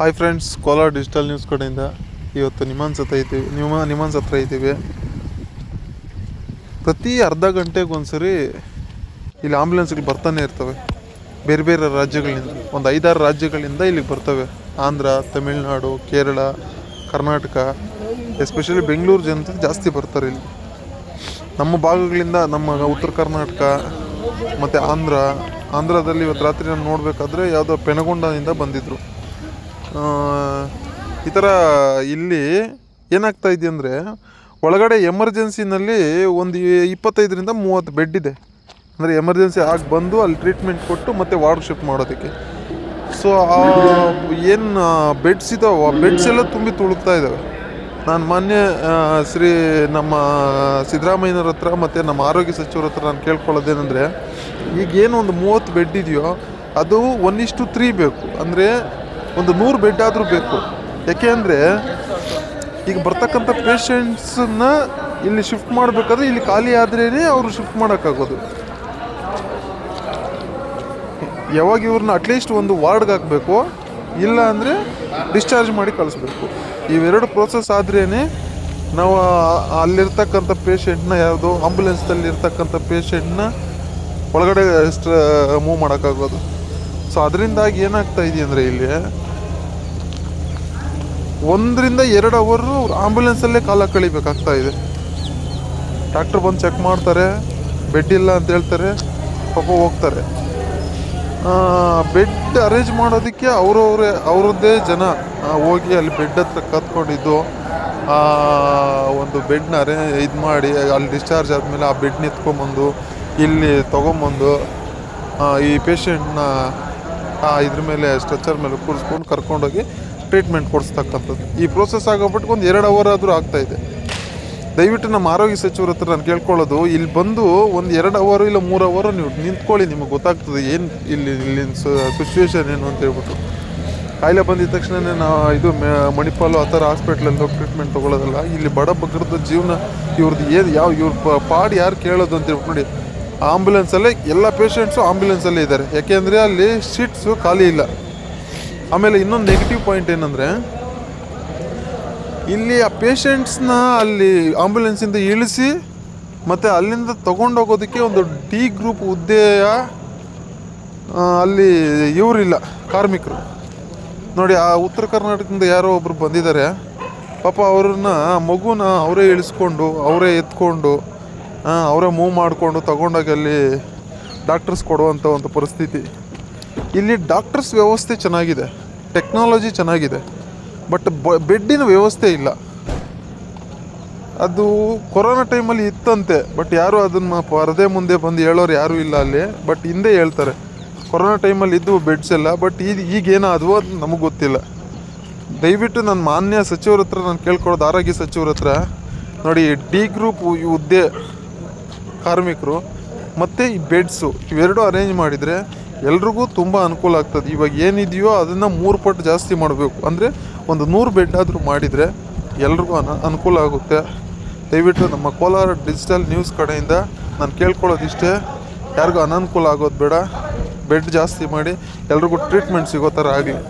Hi friends, Kolar digital news ಕಡೆಯಿಂದ ಇವತ್ತು ನಿಮ್ಮನ್ಸ್ ಹತ್ರ ಇದ್ದೀವಿ. ಪ್ರತಿ ಅರ್ಧ ಗಂಟೆಗೊಂದ್ಸರಿ ಇಲ್ಲಿ ಆಂಬ್ಯುಲೆನ್ಸ್ಗಳು ಬರ್ತಾನೆ ಇರ್ತವೆ. ಬೇರೆ ಬೇರೆ ರಾಜ್ಯಗಳಿಂದ, ಒಂದು 5-6 ರಾಜ್ಯಗಳಿಂದ ಇಲ್ಲಿಗೆ ಬರ್ತವೆ. ಆಂಧ್ರ, ತಮಿಳ್ನಾಡು, ಕೇರಳ, ಕರ್ನಾಟಕ, ಎಸ್ಪೆಷಲಿ ಬೆಂಗಳೂರು ಜನತೆ ಜಾಸ್ತಿ ಬರ್ತಾರೆ ಇಲ್ಲಿ. ನಮ್ಮ ಭಾಗಗಳಿಂದ, ನಮ್ಮ ಉತ್ತರ ಕರ್ನಾಟಕ ಮತ್ತು ಆಂಧ್ರದಲ್ಲಿ ಇವತ್ತು ರಾತ್ರಿ ನಾನು ನೋಡಬೇಕಾದ್ರೆ ಯಾವುದೋ ಪೆನಗೊಂಡದಿಂದ ಬಂದಿದ್ದರು. ಈ ಥರ ಇಲ್ಲಿ ಏನಾಗ್ತಾ ಇದೆ ಅಂದರೆ, ಒಳಗಡೆ ಎಮರ್ಜೆನ್ಸಿನಲ್ಲಿ ಒಂದು 25-30 ಬೆಡ್ ಇದೆ. ಅಂದರೆ ಎಮರ್ಜೆನ್ಸಿ ಆಗಿ ಬಂದು ಅಲ್ಲಿ ಟ್ರೀಟ್ಮೆಂಟ್ ಕೊಟ್ಟು ಮತ್ತೆ ವಾರ್ಡ್ ಶಿಫ್ಟ್ ಮಾಡೋದಕ್ಕೆ. ಸೊ ಏನು ಬೆಡ್ಸ್ ಇದ್ದಾವೆ, ಆ ಬೆಡ್ಸ್ ಎಲ್ಲ ತುಂಬಿ ತುಳುಕ್ತಾ ಇದ್ದಾವೆ. ನಾನು ಮೊನ್ನೆ ನಮ್ಮ ಸಿದ್ದರಾಮಯ್ಯನವ್ರ ಹತ್ರ ಮತ್ತು ನಮ್ಮ ಆರೋಗ್ಯ ಸಚಿವರ ಹತ್ರ ನಾನು ಕೇಳ್ಕೊಳ್ಳೋದೇನೆಂದರೆ, ಈಗೇನು ಒಂದು 30 ಬೆಡ್ ಇದೆಯೋ ಅದು 1:3 ಬೇಕು. ಅಂದರೆ ಒಂದು 100 ಬೆಡ್ ಆದರೂ ಬೇಕು. ಯಾಕೆ ಅಂದರೆ ಈಗ ಬರ್ತಕ್ಕಂಥ ಪೇಷಂಟ್ಸನ್ನ ಇಲ್ಲಿ ಶಿಫ್ಟ್ ಮಾಡಬೇಕಾದ್ರೆ ಇಲ್ಲಿ ಖಾಲಿ ಆದ್ರೇ ಅವರು ಶಿಫ್ಟ್ ಮಾಡೋಕ್ಕಾಗೋದು. ಯಾವಾಗ ಇವ್ರನ್ನ ಅಟ್ಲೀಸ್ಟ್ ಒಂದು ವಾರ್ಡ್ಗೆ ಹಾಕಬೇಕು, ಇಲ್ಲ ಅಂದರೆ ಡಿಸ್ಚಾರ್ಜ್ ಮಾಡಿ ಕಳಿಸ್ಬೇಕು. ಇವೆರಡು ಪ್ರೋಸೆಸ್ ಆದ್ರೇ ನಾವು ಅಲ್ಲಿರ್ತಕ್ಕಂಥ ಪೇಷಂಟ್ನ, ಯಾವುದೋ ಆಂಬುಲೆನ್ಸ್ದಲ್ಲಿ ಇರ್ತಕ್ಕಂಥ ಪೇಷಂಟ್ನ ಒಳಗಡೆ ಮೂವ್ ಮಾಡೋಕ್ಕಾಗೋದು. ಸೊ ಅದರಿಂದಾಗಿ ಏನಾಗ್ತಾ ಇದೆ ಅಂದರೆ, ಇಲ್ಲಿ 1-2 ಅವರು ಆಂಬ್ಯುಲೆನ್ಸಲ್ಲೇ ಕಾಲ ಕಳಿಬೇಕಾಗ್ತಾ ಇದೆ. ಡಾಕ್ಟ್ರ್ ಬಂದು ಚೆಕ್ ಮಾಡ್ತಾರೆ, ಬೆಡ್ ಇಲ್ಲ ಅಂತ ಹೇಳ್ತಾರೆ, ಪಾಪ ಹೋಗ್ತಾರೆ. ಬೆಡ್ ಅರೇಂಜ್ ಮಾಡೋದಕ್ಕೆ ಅವ್ರದ್ದೇ ಜನ ಹೋಗಿ ಅಲ್ಲಿ ಬೆಡ್ ಹತ್ರ ಕತ್ಕೊಂಡಿದ್ದು ಒಂದು ಬೆಡ್ನ ಇದು ಮಾಡಿ, ಅಲ್ಲಿ ಡಿಸ್ಚಾರ್ಜ್ ಆದಮೇಲೆ ಆ ಬೆಡ್ನ ಎತ್ಕೊಂಬಂದು ಇಲ್ಲಿ ತೊಗೊಂಬಂದು ಈ ಪೇಷಂಟ್ನ ಇದ್ರ ಮೇಲೆ, ಸ್ಟ್ರೆಚರ್ ಮೇಲೆ ಕೂರಿಸ್ಕೊಂಡು ಕರ್ಕೊಂಡೋಗಿ ಟ್ರೀಟ್ಮೆಂಟ್ ಕೊಡಿಸ್ತಕ್ಕಂಥದ್ದು. ಈ ಪ್ರೋಸೆಸ್ ಆಗೋಬಿಟ್ಟು ಒಂದು 2 ಅವರ್ ಆದರೂ ಆಗ್ತಾಯಿದೆ. ದಯವಿಟ್ಟು ನಮ್ಮ ಆರೋಗ್ಯ ಸಚಿವರ ಹತ್ರ ನಾನು ಕೇಳ್ಕೊಳ್ಳೋದು, ಇಲ್ಲಿ ಬಂದು ಒಂದು 2 ಅವರ್ ಇಲ್ಲ 3 ಅವರ್ ನೀವು ನಿಂತ್ಕೊಳ್ಳಿ, ನಿಮಗೆ ಗೊತ್ತಾಗ್ತದೆ ಏನು ಇಲ್ಲಿನ ಸಿಚುವೇಶನ್ ಏನು ಅಂತ ಹೇಳ್ಬಿಟ್ಟು. ಕಾಯಿಲೆ ಬಂದಿದ ತಕ್ಷಣ ಇದು ಮಣಿಪಾಲು ಆ ಥರ ಹಾಸ್ಪಿಟ್ಲಲ್ಲಿ ಹೋಗಿ ಟ್ರೀಟ್ಮೆಂಟ್ ತೊಗೊಳ್ಳೋದಲ್ಲ. ಇಲ್ಲಿ ಬಡ ಬಗ್ಗರದ ಜೀವನ ಇವ್ರದ್ದು ಇವ್ರ ಪಾಡು ಯಾರು ಕೇಳೋದು ಅಂತ ಹೇಳ್ಬಿಟ್ಟು ನೋಡಿ. ಆಂಬ್ಯುಲೆನ್ಸಲ್ಲೇ ಎಲ್ಲ ಪೇಷಂಟ್ಸು ಆಂಬ್ಯುಲೆನ್ಸಲ್ಲೇ ಇದ್ದಾರೆ. ಯಾಕೆಂದರೆ ಅಲ್ಲಿ ಸೀಟ್ಸು ಖಾಲಿ ಇಲ್ಲ. ಆಮೇಲೆ ಇನ್ನೊಂದು ನೆಗೆಟಿವ್ ಪಾಯಿಂಟ್ ಏನಂದರೆ, ಇಲ್ಲಿ ಆ ಪೇಷಂಟ್ಸ್ನ ಅಲ್ಲಿ ಆಂಬ್ಯುಲೆನ್ಸಿಂದ ಇಳಿಸಿ ಮತ್ತು ಅಲ್ಲಿಂದ ತೊಗೊಂಡೋಗೋದಕ್ಕೆ ಒಂದು ಡಿ ಗ್ರೂಪ್ ಹುದ್ದೆಯ ಅಲ್ಲಿ ಇವರಿಲ್ಲ, ಕಾರ್ಮಿಕರು. ನೋಡಿ, ಆ ಉತ್ತರ ಕರ್ನಾಟಕದಿಂದ ಯಾರೋ ಒಬ್ಬರು ಬಂದಿದ್ದಾರೆ. ಪಾಪ ಅವ್ರನ್ನ ಮಗುನ ಅವರೇ ಇಳಿಸ್ಕೊಂಡು, ಅವರೇ ಎತ್ಕೊಂಡು, ಅವರೇ ಮೂವ್ ಮಾಡಿಕೊಂಡು ತಗೊಂಡೋಗಿ ಅಲ್ಲಿ ಡಾಕ್ಟರ್ಸ್ ಕೊಡುವಂಥ ಒಂದು ಪರಿಸ್ಥಿತಿ. ಇಲ್ಲಿ ಡಾಕ್ಟರ್ಸ್ ವ್ಯವಸ್ಥೆ ಚೆನ್ನಾಗಿದೆ, ಟೆಕ್ನಾಲಜಿ ಚೆನ್ನಾಗಿದೆ, ಬಟ್ ಬೆಡ್ಡಿನ ವ್ಯವಸ್ಥೆ ಇಲ್ಲ. ಅದು ಕೊರೋನಾ ಟೈಮಲ್ಲಿ ಇತ್ತಂತೆ, ಬಟ್ ಯಾರು ಅದನ್ನು ಪರದೆ ಮುಂದೆ ಬಂದು ಹೇಳೋರು ಯಾರೂ ಇಲ್ಲ ಅಲ್ಲಿ. ಬಟ್ ಹಿಂದೆ ಹೇಳ್ತಾರೆ ಕೊರೋನಾ ಟೈಮಲ್ಲಿ ಇದ್ದು ಬೆಡ್ಸ್ ಎಲ್ಲ, ಬಟ್ ಈಗೇನಾದವು ಅದು ನಮಗೆ ಗೊತ್ತಿಲ್ಲ. ದಯವಿಟ್ಟು ನನ್ನ ಮಾನ್ಯ ಸಚಿವರ ಹತ್ರ ನಾನು ಕೇಳ್ಕೊಳ್ಳೋದು, ಆರೋಗ್ಯ ಸಚಿವರ ಹತ್ರ ನೋಡಿ, ಡಿ ಗ್ರೂಪ್ ಹುದ್ದೆ ಕಾರ್ಮಿಕರು ಮತ್ತು ಈ ಬೆಡ್ಸು ಇವೆರಡು ಅರೇಂಜ್ ಮಾಡಿದರೆ ಎಲ್ರಿಗೂ ತುಂಬ ಅನುಕೂಲ ಆಗ್ತದೆ. ಇವಾಗ ಏನಿದೆಯೋ ಅದನ್ನು 3 ಪಟ್ಟು ಜಾಸ್ತಿ ಮಾಡಬೇಕು. ಅಂದರೆ ಒಂದು 100 ಬೆಡ್ ಆದರೂ ಮಾಡಿದರೆ ಎಲ್ರಿಗೂ ಅನುಕೂಲ ಆಗುತ್ತೆ. ದಯವಿಟ್ಟು ನಮ್ಮ ಕೋಲಾರ ಡಿಜಿಟಲ್ ನ್ಯೂಸ್ ಕಡೆಯಿಂದ ನಾನು ಕೇಳ್ಕೊಳ್ಳೋದಿಷ್ಟೇ, ಯಾರಿಗೂ ಅನನುಕೂಲ ಆಗೋದು ಬೇಡ. ಬೆಡ್ ಜಾಸ್ತಿ ಮಾಡಿ ಎಲ್ರಿಗೂ ಟ್ರೀಟ್ಮೆಂಟ್ ಸಿಗೋ ಥರ ಆಗಲಿ.